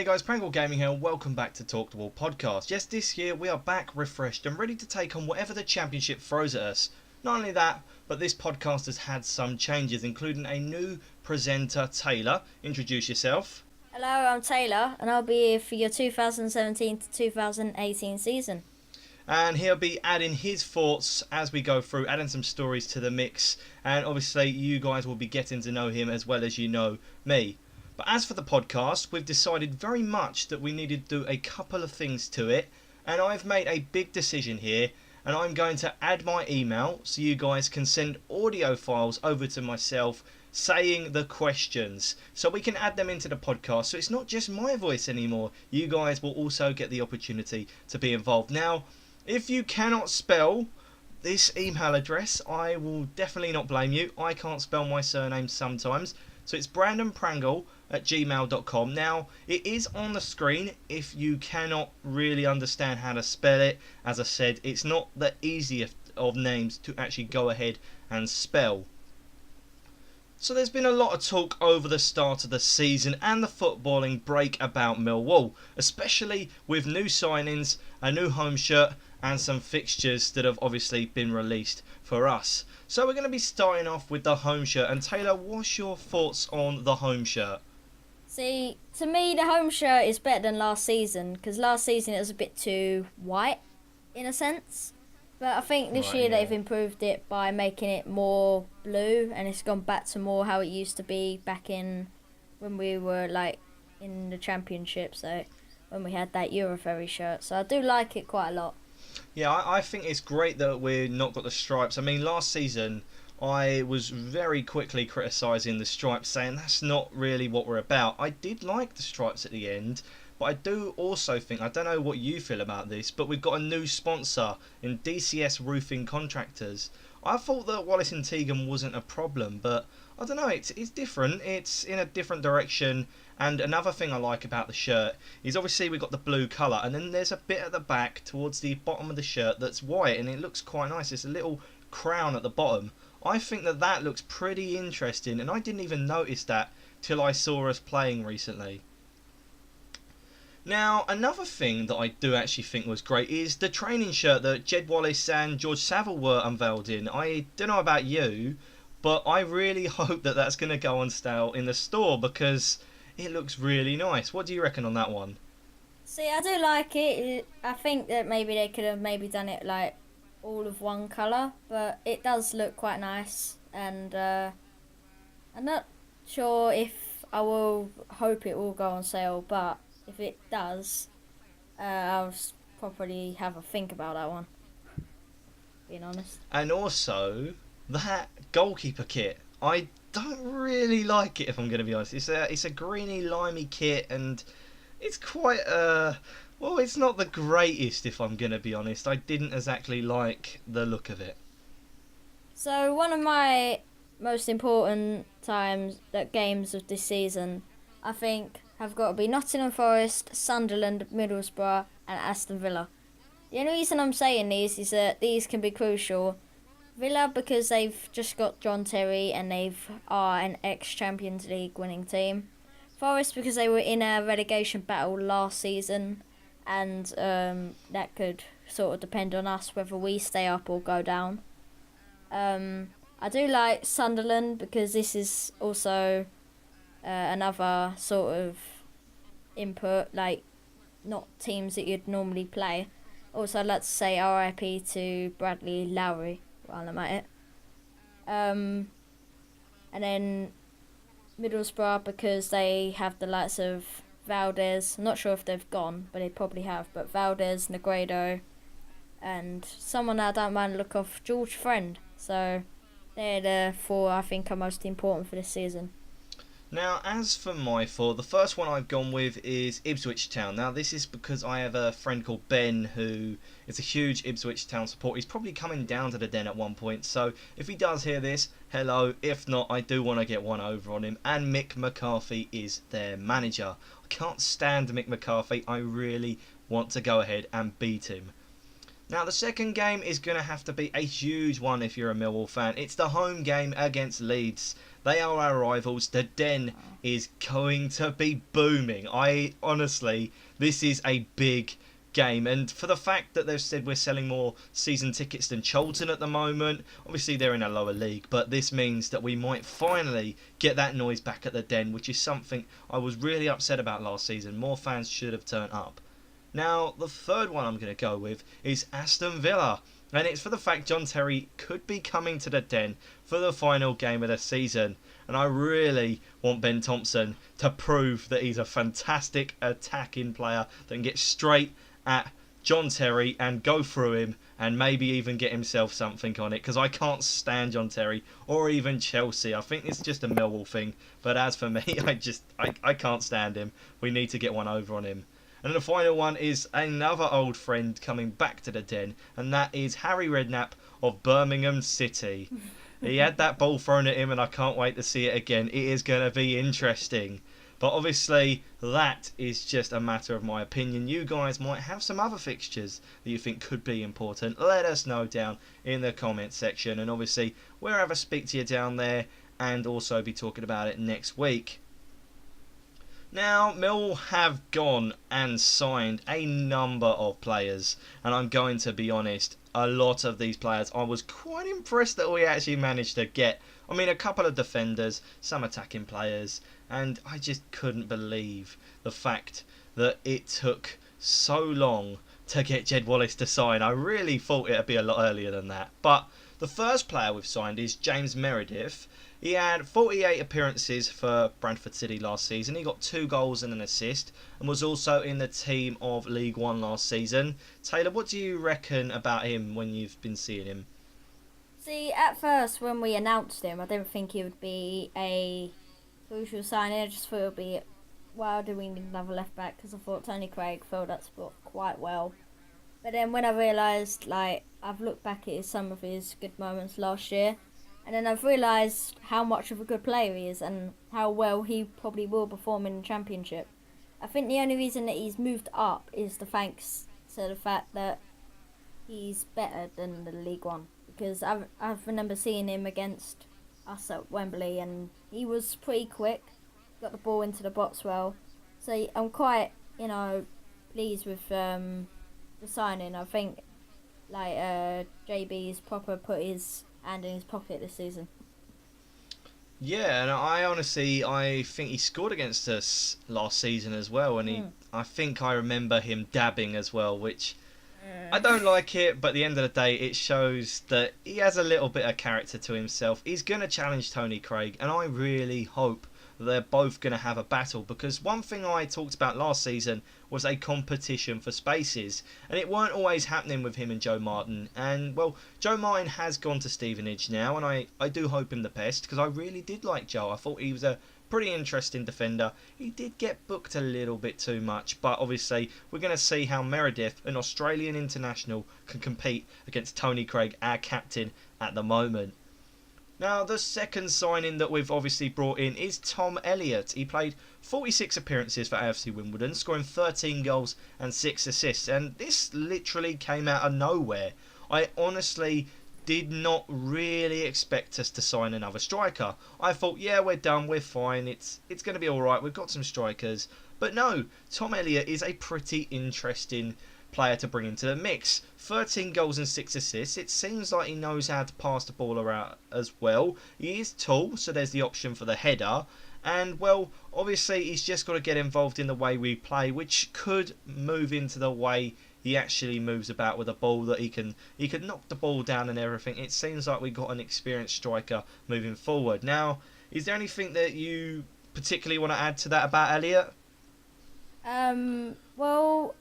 Hey guys, Prangell Gaming here, welcome back to Talk the Ball podcast. Yes, this year we are back refreshed and ready to take on whatever the championship throws at us. Not only that, but this podcast has had some changes, including a new presenter, Taylor. Introduce yourself. Hello, I'm Taylor, and I'll be here for your 2017 to 2018 season. And he'll be adding his thoughts as we go through, adding some stories to the mix. And obviously you guys will be getting to know him as well as you know me. But as for the podcast, we've decided very much that we needed to do a couple of things to it. And I've made a big decision here. And I'm going to add my email so you guys can send audio files over to myself saying the questions. So we can add them into the podcast. So it's not just my voice anymore. You guys will also get the opportunity to be involved. Now, if you cannot spell this email address, I will definitely not blame you. I can't spell my surname sometimes. So it's brandonprangell@gmail.com. Now, it is on the screen if you cannot really understand how to spell it. As I said, it's not the easiest of names to actually go ahead and spell. So there's been a lot of talk over the start of the season and the footballing break about Millwall, especially with new signings, a new home shirt and some fixtures that have obviously been released for us. So we're going to be starting off with the home shirt. And Taylor, what's your thoughts on the home shirt? See, to me, the home shirt is better than last season, because last season it was a bit too white, in a sense. But I think this year they've improved it by making it more blue, and it's gone back to more how it used to be back in when we were like in the championship, so when we had that Euroferry shirt. So I do like it quite a lot. Yeah, I think it's great that we're not got the stripes. I mean, last season I was very quickly criticising the stripes, saying that's not really what we're about. I did like the stripes at the end, but I do also think, I don't know what you feel about this, but we've got a new sponsor in DCS Roofing Contractors. I thought that Wallace and Tegan wasn't a problem, but I don't know, it's different. It's in a different direction. And another thing I like about the shirt is obviously we've got the blue colour, and then there's a bit at the back towards the bottom of the shirt that's white, and it looks quite nice. There's a little crown at the bottom. I think that looks pretty interesting, and I didn't even notice that till I saw us playing recently. Now, another thing that I do actually think was great is the training shirt that Jed Wallace and George Savile were unveiled in. I don't know about you, but I really hope that that's going to go on sale in the store because it looks really nice. What do you reckon on that one? See, I do like it. I think that maybe they could have maybe done it like all of one colour, but it does look quite nice, and I'm not sure if I will hope it will go on sale, but if it does, I'll probably have a think about that one, being honest. And also, that goalkeeper kit, I don't really like it, if I'm going to be honest. It's a greeny, limey kit, and it's quite well, it's not the greatest, if I'm going to be honest. I didn't exactly like the look of it. So one of my most important games of this season, I think, have got to be Nottingham Forest, Sunderland, Middlesbrough and Aston Villa. The only reason I'm saying these is that these can be crucial. Villa because they've just got John Terry and they are an ex-Champions League winning team. Forest because they were in a relegation battle last season, and that could sort of depend on us whether we stay up or go down. I do like Sunderland because this is also another sort of input, like not teams that you'd normally play. Also, I'd like to say RIP to Bradley Lowry while I'm at it. And then Middlesbrough because they have the likes of Valdez. I'm not sure if they've gone, but they probably have. But Valdez, Negredo, and someone I don't mind the look of, George Friend. So they're the four I think are most important for this season. Now, as for my four, the first one I've gone with is Ipswich Town. Now, this is because I have a friend called Ben who is a huge Ipswich Town supporter. He's probably coming down to the den at one point, so if he does hear this, hello. If not, I do want to get one over on him. And Mick McCarthy is their manager. I can't stand Mick McCarthy. I really want to go ahead and beat him. Now, the second game is going to have to be a huge one if you're a Millwall fan. It's the home game against Leeds. They are our rivals. The Den is going to be booming. This is a big game. And for the fact that they've said we're selling more season tickets than Charlton at the moment, obviously they're in a lower league, but this means that we might finally get that noise back at the Den, which is something I was really upset about last season. More fans should have turned up. Now, the third one I'm going to go with is Aston Villa. And it's for the fact John Terry could be coming to the Den for the final game of the season. And I really want Ben Thompson to prove that he's a fantastic attacking player that can get straight at John Terry and go through him and maybe even get himself something on it. Because I can't stand John Terry or even Chelsea. I think it's just a Millwall thing. But as for me, I can't stand him. We need to get one over on him. And the final one is another old friend coming back to the Den, and that is Harry Redknapp of Birmingham City. He had that ball thrown at him, and I can't wait to see it again. It is going to be interesting. But obviously, that is just a matter of my opinion. You guys might have some other fixtures that you think could be important. Let us know down in the comments section, and obviously, we'll have a speak to you down there, and also be talking about it next week. Now, Millwall have gone and signed a number of players, and I'm going to be honest, a lot of these players I was quite impressed that we actually managed to get. I mean, a couple of defenders, some attacking players, and I just couldn't believe the fact that it took so long to get Jed Wallace to sign. I really thought it'd be a lot earlier than that. But the first player we've signed is James Meredith. He had 48 appearances for Bradford City last season. He got 2 goals and an assist and was also in the team of League One last season. Taylor, what do you reckon about him when you've been seeing him? See, at first when we announced him, I didn't think he would be a crucial signing. I just thought it would be, well, do we need another left back? Because I thought Tony Craig filled that spot quite well. But then when I realised, I've looked back at some of his good moments last year, and then I've realised how much of a good player he is and how well he probably will perform in the Championship. I think the only reason that he's moved up is thanks to the fact that he's better than the League One. Because I remember seeing him against us at Wembley, and he was pretty quick, got the ball into the box well. So I'm quite, pleased with the signing. I think JB's proper put his hand in his pocket this season. Yeah, and I think he scored against us last season as well, and I think I remember him dabbing as well, which I don't like it, but at the end of the day, it shows that he has a little bit of character to himself. He's going to challenge Tony Craig, and I really hope that they're both going to have a battle, because one thing I talked about last season was a competition for spaces, and it weren't always happening with him and Joe Martin. And, well, Joe Martin has gone to Stevenage now, and I do hope him the best, because I really did like Joe. I thought he was a pretty interesting defender. He did get booked a little bit too much, but obviously we're going to see how Meredith, an Australian international, can compete against Tony Craig, our captain at the moment. Now, the second signing that we've obviously brought in is Tom Elliot. He played 46 appearances for AFC Wimbledon, scoring 13 goals and 6 assists, and this literally came out of nowhere. I honestly did not really expect us to sign another striker. I thought, yeah, we're done, we're fine, it's going to be alright, we've got some strikers. But no, Tom Elliot is a pretty interesting player to bring into the mix. 13 goals and 6 assists. It seems like he knows how to pass the ball around as well. He is tall, so there's the option for the header. And, well, obviously he's just got to get involved in the way we play, which could move into the way he actually moves about with the ball, that he can knock the ball down and everything. It seems like we've got an experienced striker moving forward. Now, is there anything that you particularly want to add to that about Elliot? Well,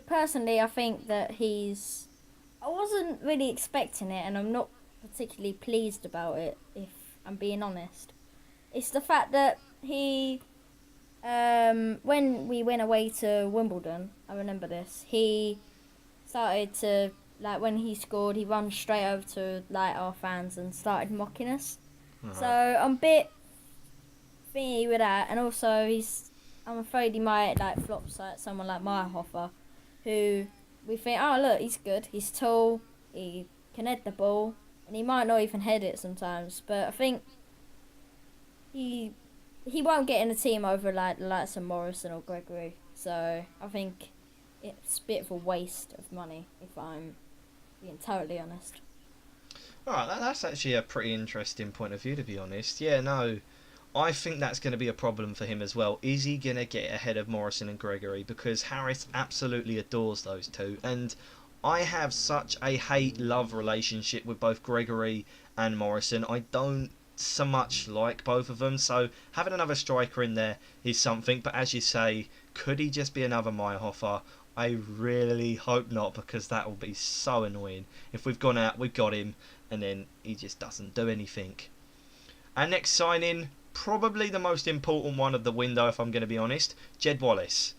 personally, I think that I wasn't really expecting it, and I'm not particularly pleased about it, if I'm being honest. It's the fact that he, when we went away to Wimbledon, I remember this, he started to, when he scored, he ran straight over to, our fans and started mocking us. Uh-huh. So I'm a bit thingy with that, and also I'm afraid he might, flop someone like Meyerhofer, who we think, oh look, he's good. He's tall. He can head the ball, and he might not even head it sometimes. But I think he won't get in a team over like the likes of Morrison or Gregory. So I think it's a bit of a waste of money, if I'm being totally honest. Alright, that's actually a pretty interesting point of view, to be honest. Yeah, no, I think that's going to be a problem for him as well. Is he going to get ahead of Morrison and Gregory? Because Harris absolutely adores those two. And I have such a hate-love relationship with both Gregory and Morrison. I don't so much like both of them. So having another striker in there is something. But as you say, could he just be another Meyerhofer? I really hope not, because that will be so annoying. If we've gone out, we've got him, and then he just doesn't do anything. Our next signing, probably the most important one of the window, if I'm going to be honest, Jed Wallace.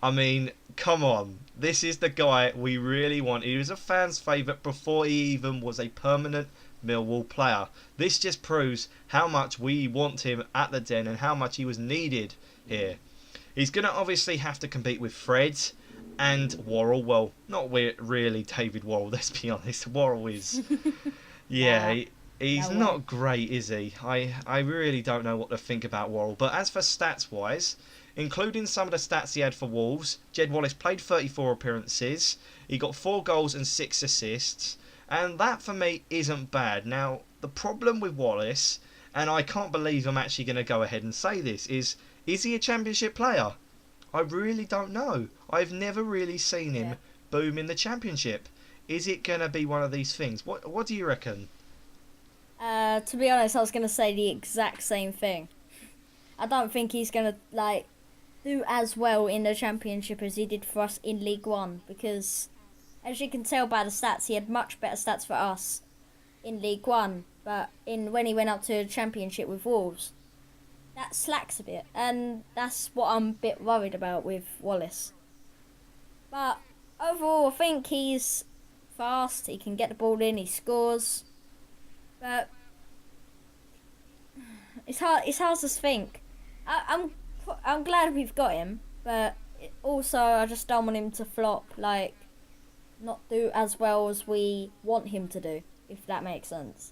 I mean, come on. This is the guy we really want. He was a fan's favourite before he even was a permanent Millwall player. This just proves how much we want him at the Den and how much he was needed here. He's going to obviously have to compete with Fred and Worrell. Well, not really David Worrell, let's be honest. Worrell is... Yeah, he's not great, is he? I really don't know what to think about Worrell. But as for stats-wise, including some of the stats he had for Wolves, Jed Wallace played 34 appearances. He got 4 goals and 6 assists. And that, for me, isn't bad. Now, the problem with Wallace, and I can't believe I'm actually going to go ahead and say this, is he a Championship player? I really don't know. I've never really seen him boom in the Championship. Is it going to be one of these things? What do you reckon? To be honest, I was going to say the exact same thing. I don't think he's going to do as well in the Championship as he did for us in League One, because as you can tell by the stats, he had much better stats for us in League One, but when he went up to the Championship with Wolves, that slacks a bit, and that's what I'm a bit worried about with Wallace. But overall, I think he's fast, he can get the ball in, he scores, but it's hard to think. I'm glad we've got him, but also I just don't want him to flop, not do as well as we want him to do, if that makes sense.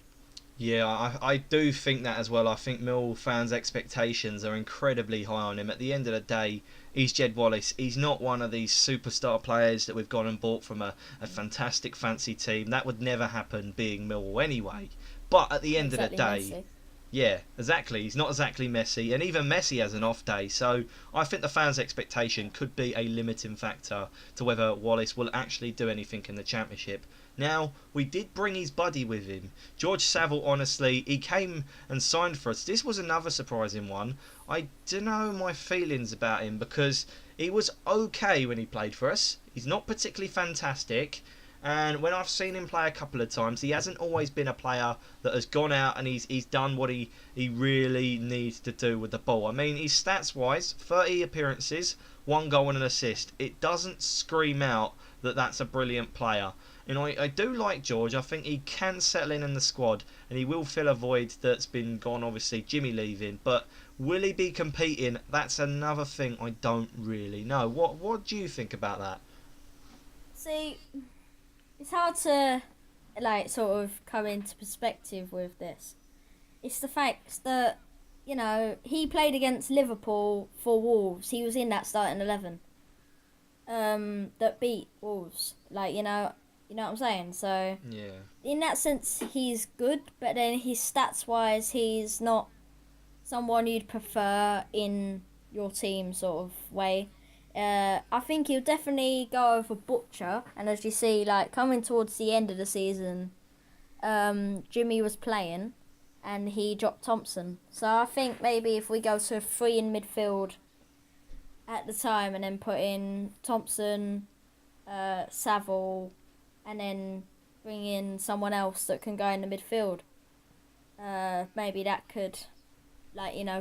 Yeah, I do think that as well. I think Mill fans' expectations are incredibly high on him. At the end of the day, he's Jed Wallace. He's not one of these superstar players that we've gone and bought from a fantastic fancy team. That would never happen being Millwall anyway. But at the end of the day... Messi. Yeah, exactly. He's not exactly Messi, and even Messi has an off day. So I think the fans' expectation could be a limiting factor to whether Wallace will actually do anything in the Championship. Now, we did bring his buddy with him. George Savile, honestly, he came and signed for us. This was another surprising one. I don't know my feelings about him, because he was okay when he played for us. He's not particularly fantastic. And when I've seen him play a couple of times, he hasn't always been a player that has gone out and he's done what he really needs to do with the ball. I mean, his stats-wise, 30 appearances, 1 goal and an assist. It doesn't scream out that that's a brilliant player. And I do like George. I think he can settle in the squad and he will fill a void that's been gone, obviously, Jimmy leaving. But will he be competing? That's another thing I don't really know. What do you think about that? See... It's hard to, sort of come into perspective with this. It's the fact that, he played against Liverpool for Wolves. He was in that starting 11. That beat Wolves. You know what I'm saying? So, yeah. In that sense, he's good, but then his stats-wise, he's not someone you'd prefer in your team sort of way. I think he'll definitely go over Butcher, and as you see, coming towards the end of the season, Jimmy was playing, and he dropped Thompson. So I think maybe if we go to a 3 in midfield at the time, and then put in Thompson, Savile, and then bring in someone else that can go in the midfield, maybe that could,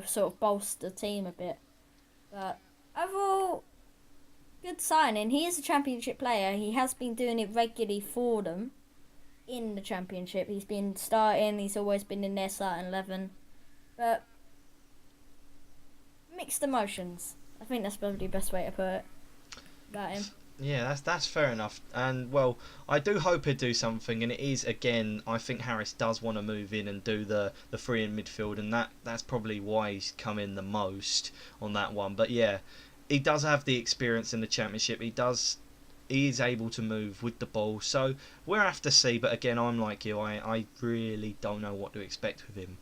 sort of bolster the team a bit. But overall, good signing. He is a Championship player. He has been doing it regularly for them in the Championship. He's been starting. He's always been in their starting 11. But mixed emotions. I think that's probably the best way to put it about him. Yeah, that's fair enough. And well, I do hope he'd do something. And it is again, I think Harris does want to move in and do the free in midfield, and that's probably why he's come in the most on that one. But yeah, he does have the experience in the Championship. He is able to move with the ball. So we'll have to see. But again, I'm like you. I really don't know what to expect with him.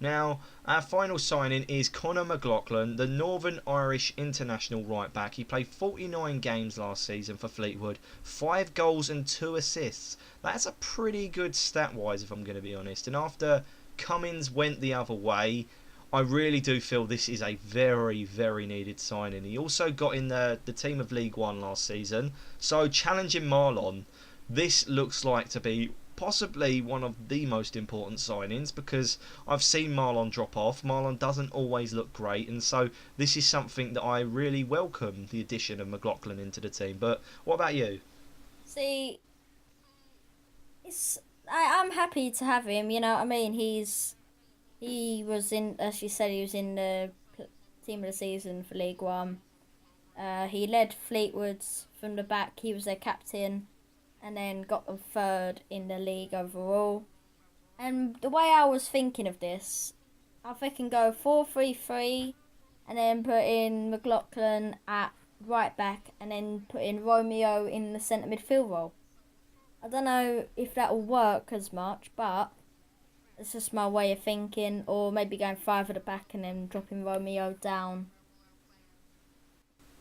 Now, our final signing is Conor McLaughlin, the Northern Irish international right back. He played 49 games last season for Fleetwood, 5 goals and 2 assists. That's a pretty good stat-wise, if I'm going to be honest. And after Cummins went the other way, I really do feel this is a very, very needed signing. He also got in the team of League One last season, so challenging Marlon, this looks like to be possibly one of the most important signings, because I've seen Marlon drop off. Marlon doesn't always look great, and so this is something that I really welcome, the addition of McLaughlin into the team. But what about you? See, I'm happy to have him. You know what I mean? He was in, as you said, he was in the team of the season for League One. He led Fleetwoods from the back. He was their captain, and then got them third in the league overall. And the way I was thinking of this, I think I can go 4-3-3, and then put in McLaughlin at right back, and then put in Romeo in the centre midfield role. I don't know if that will work as much, but it's just my way of thinking. Or maybe going 5 at the back and then dropping Romeo down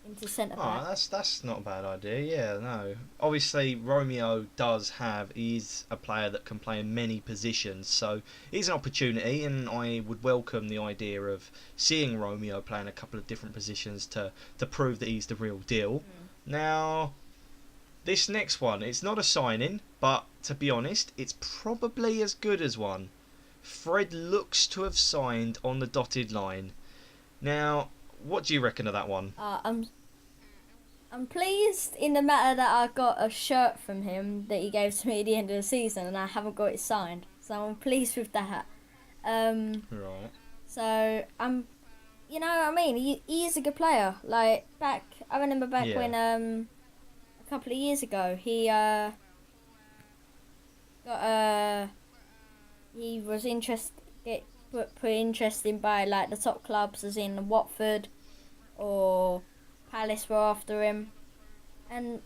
into centre back. Oh, that's not a bad idea. Yeah, no. Obviously, Romeo he's a player that can play in many positions, so it's an opportunity, and I would welcome the idea of seeing Romeo playing a couple of different positions to prove that he's the real deal. Now, this next one, it's not a signing, but to be honest, it's probably as good as one. Fred looks to have signed on the dotted line. Now, what do you reckon of that one? I'm pleased in the matter that I got a shirt from him that he gave to me at the end of the season, and I haven't got it signed. So I'm pleased with that. Right. So you know what I mean? He is a good player. Like I remember back when a couple of years ago he he was put interested by like the top clubs, as in Watford or Palace were after him, and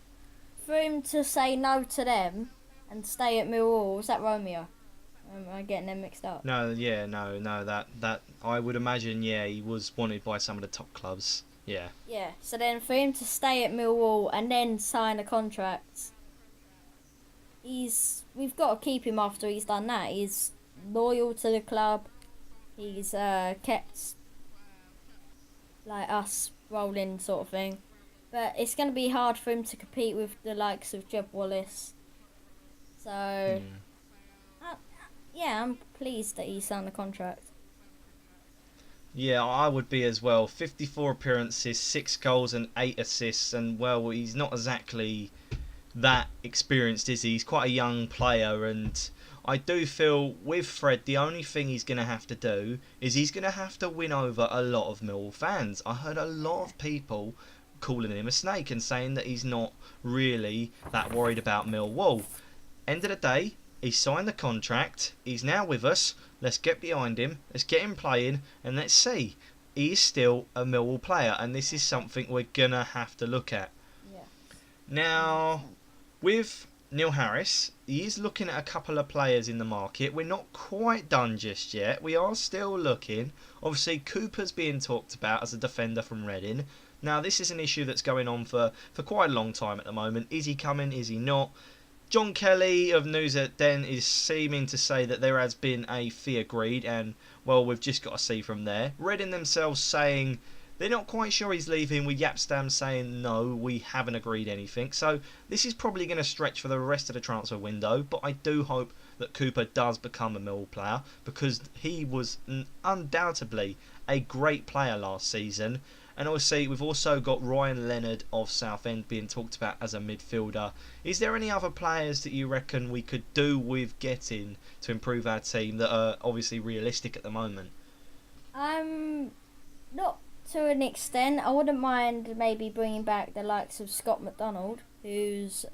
for him to say no to them and stay at Millwall, was that Romeo? Am I getting them mixed up? No, that I would imagine, he was wanted by some of the top clubs. Yeah. Yeah, so then for him to stay at Millwall and then sign a contract, we've got to keep him after he's done that. He's loyal to the club. He's kept like us rolling, sort of thing. But it's going to be hard for him to compete with the likes of Jed Wallace. So, I'm pleased that he signed the contract. Yeah, I would be as well. 54 appearances, 6 goals and 8 assists, and well, he's not exactly that experienced, is he? He's quite a young player, and I do feel with Fred, the only thing he's going to have to do is he's going to have to win over a lot of Millwall fans. I heard a lot of people calling him a snake and saying that he's not really that worried about Millwall. End of the day, he signed the contract. He's now with us. Let's get behind him. Let's get him playing, and let's see. He is still a Millwall player, and this is something we're going to have to look at. Yeah. Now, with Neil Harris, he is looking at a couple of players in the market. We're not quite done just yet. We are still looking. Obviously, Cooper's being talked about as a defender from Reading. Now, this is an issue that's going on for quite a long time at the moment. Is he coming? Is he not? John Kelly of News at Den is seeming to say that there has been a fee agreed, and, well, we've just got to see from there. Reading themselves saying they're not quite sure he's leaving, with Yapstam saying no, we haven't agreed anything. So this is probably going to stretch for the rest of the transfer window, but I do hope that Cooper does become a Millwall player, because he was undoubtedly a great player last season. And obviously we've also got Ryan Leonard of Southend being talked about as a midfielder. Is there any other players that you reckon we could do with getting to improve our team that are obviously realistic at the moment? Not To an extent, I wouldn't mind maybe bringing back the likes of Scott McDonald, whose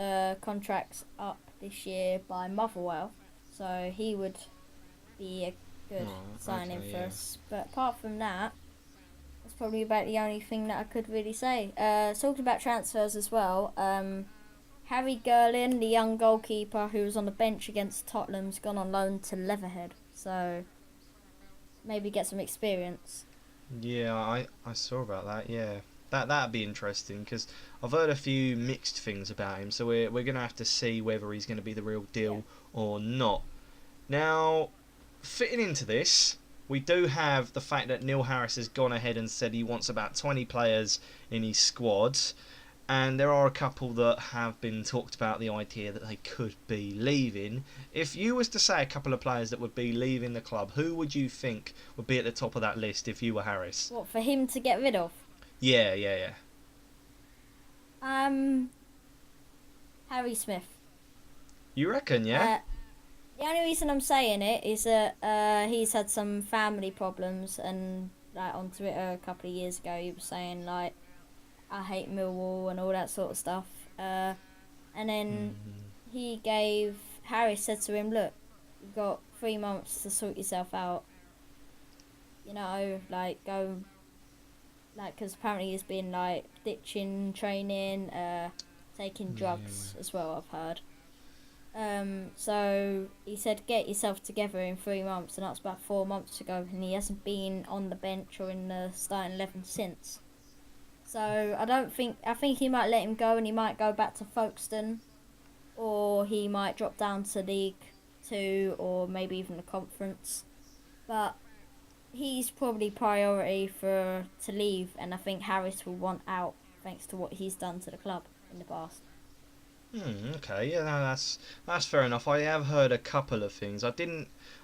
contract's up this year by Motherwell, so he would be a good Right, signing okay, for yeah. us. But apart from that, that's probably about the only thing that I could really say. Talking about transfers as well, Harry Gerlin, the young goalkeeper who was on the bench against Tottenham's gone on loan to Leatherhead, so maybe get some experience. Yeah, I saw about that. Yeah, that'd be interesting because I've heard a few mixed things about him. So we're gonna have to see whether he's gonna be the real Yeah. deal or not. Now, fitting into this, we do have the fact that Neil Harris has gone ahead and said he wants about 20 players in his squad. And there are a couple that have been talked about the idea that they could be leaving. If you was to say a couple of players that would be leaving the club, who would you think would be at the top of that list if you were Harris? What, for him to get rid of? Yeah, yeah, yeah. Um, Harry Smith. You reckon, yeah? The only reason I'm saying it is that he's had some family problems, and like on Twitter a couple of years ago he was saying like, I hate Millwall and all that sort of stuff. And then Harry said to him, look, you've got 3 months to sort yourself out. You know, like go, like, because apparently he's been like ditching training, taking drugs as well, I've heard. So he said, get yourself together in 3 months, and that's about 4 months ago, and he hasn't been on the bench or in the starting 11 since. So I think he might let him go, and he might go back to Folkestone, or he might drop down to League 2, or maybe even the Conference. But he's probably priority to leave, and I think Harris will want out thanks to what he's done to the club in the past. Okay, yeah, no, that's fair enough. I have heard a couple of things. I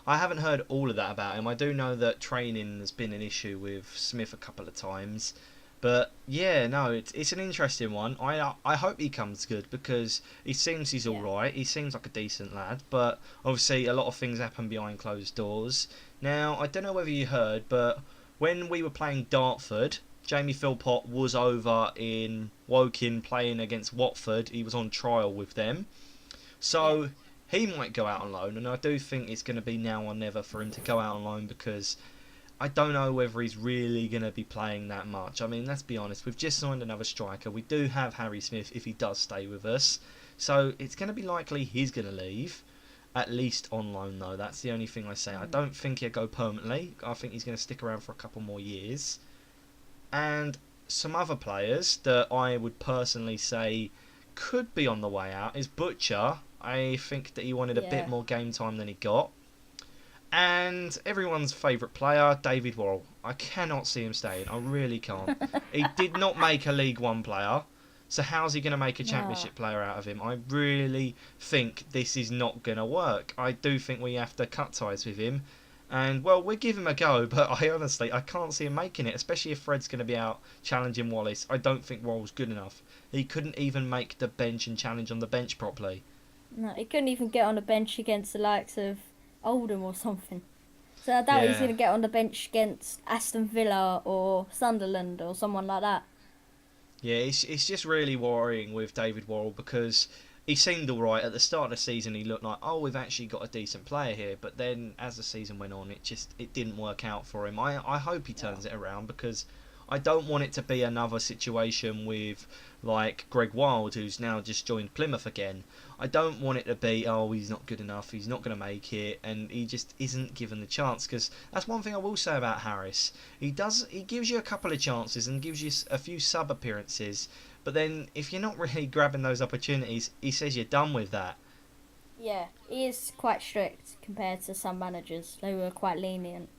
haven't heard all of that about him. I do know that training has been an issue with Smith a couple of times. But yeah, no, it's an interesting one. I hope he comes good because he seems he's all right. He seems like a decent lad, but obviously a lot of things happen behind closed doors. Now, I don't know whether you heard, but when we were playing Dartford, Jamie Philpott was over in Woking playing against Watford. He was on trial with them. So he might go out on loan, and I do think it's going to be now or never for him to go out on loan because I don't know whether he's really going to be playing that much. I mean, let's be honest, we've just signed another striker. We do have Harry Smith if he does stay with us. So it's going to be likely he's going to leave, at least on loan though. That's the only thing I say. I don't think he'll go permanently. I think he's going to stick around for a couple more years. And some other players that I would personally say could be on the way out is Butcher. I think that he wanted a bit more game time than he got. And everyone's favourite player, David Worrell. I cannot see him staying. I really can't. He did not make a League One player. So how's he going to make a Championship player out of him? I really think this is not going to work. I do think we have to cut ties with him. And, well, we'll give him a go, but I can't see him making it, especially if Fred's going to be out challenging Wallace. I don't think Worrell's good enough. He couldn't even make the bench and challenge on the bench properly. No, he couldn't even get on the bench against the likes of Oldham or something. So I doubt he's going to get on the bench against Aston Villa or Sunderland or someone like that. Yeah, it's just really worrying with David Worrell because he seemed all right at the start of the season. He looked like, oh, we've actually got a decent player here. But then as the season went on, it didn't work out for him. I hope he turns it around because I don't want it to be another situation with like Greg Wild, who's now just joined Plymouth again. I don't want it to be, oh, he's not good enough, he's not going to make it, and he just isn't given the chance. Because that's one thing I will say about Harris. He gives you a couple of chances and gives you a few sub appearances, but then if you're not really grabbing those opportunities, he says you're done with that. Yeah, he is quite strict compared to some managers. They were quite lenient.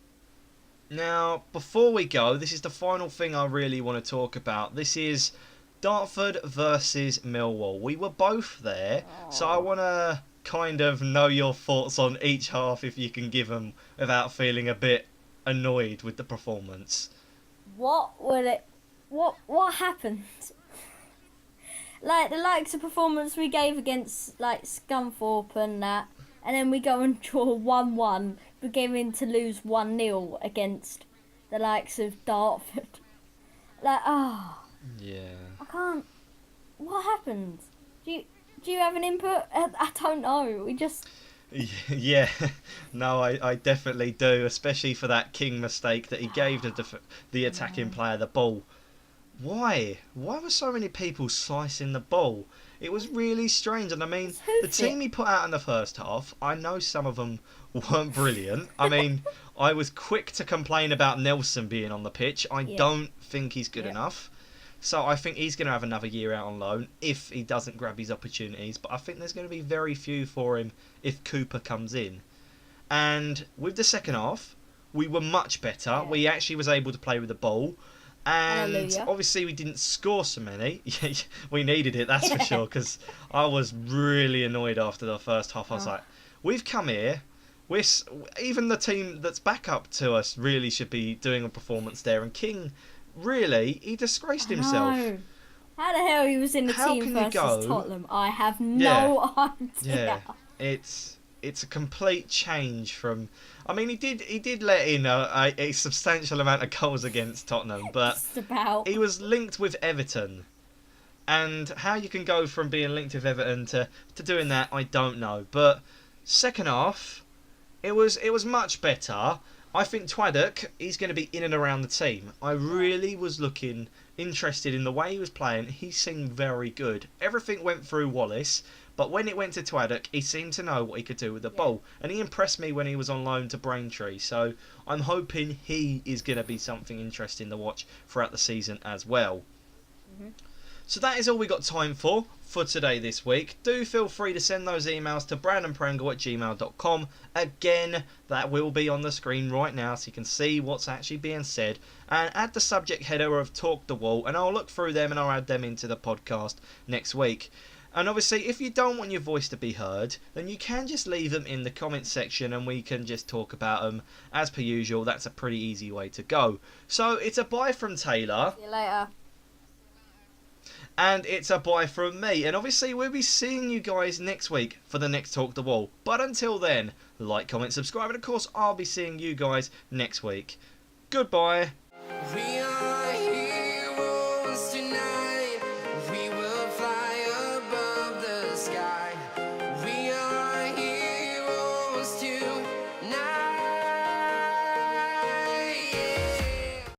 Now, before we go, this is the final thing I really want to talk about. This is Dartford versus Millwall. We were both there, so I want to kind of know your thoughts on each half if you can give them without feeling a bit annoyed with the performance. What happened? Like the likes of performance we gave against like Scunthorpe and that, and then we go and draw 1-1, beginning to lose 1-0 against the likes of Dartford. like, oh, Yeah. I can't. What happened? Do you have an input? I don't know. We just. Yeah, no, I definitely do, especially for that King mistake that he gave the attacking player the ball. Why? Why were so many people slicing the ball? It was really strange, and I mean, Just the hoofed team it. he put out in the first half, I know some of them weren't brilliant. I mean, I was quick to complain about Nelson being on the pitch. I Yeah. don't think he's good Yeah. enough. So I think he's going to have another year out on loan if he doesn't grab his opportunities. But I think there's going to be very few for him if Cooper comes in. And with the second half, we were much better. Yeah. We actually was able to play with the ball. And Hallelujah. obviously we didn't score so many. We needed it, that's for Yeah. sure, because I was really annoyed after the first half. I was Oh. like, we've come here. Even the team that's back up to us really should be doing a performance there. And King, really, he disgraced himself. No. How the hell he was in the How team can you versus go- Tottenham? I have no idea. Yeah, it's a complete change from. I mean, he did let in a substantial amount of goals against Tottenham, but Just about. he was linked with Everton. And how you can go from being linked with Everton to doing that, I don't know. But second half, it was much better. I think Twaddock, he's going to be in and around the team. I really was looking interested in the way he was playing. He seemed very good. Everything went through Wallace, but when it went to Twaddock, he seemed to know what he could do with the ball. And he impressed me when he was on loan to Braintree. So I'm hoping he is going to be something interesting to watch throughout the season as well. Mm-hmm. So that is all we got time for today this week. Do feel free to send those emails to brandonprangell@gmail.com. Again, that will be on the screen right now so you can see what's actually being said. And add the subject header of Talk the Wall, and I'll look through them and I'll add them into the podcast next week. And obviously, if you don't want your voice to be heard, then you can just leave them in the comments section and we can just talk about them as per usual. That's a pretty easy way to go. So it's a bye from Taylor. See you later. And it's a bye from me. And obviously we'll be seeing you guys next week for the next Talk the Wall. But until then, like, comment, subscribe, and of course I'll be seeing you guys next week. Goodbye. We are here.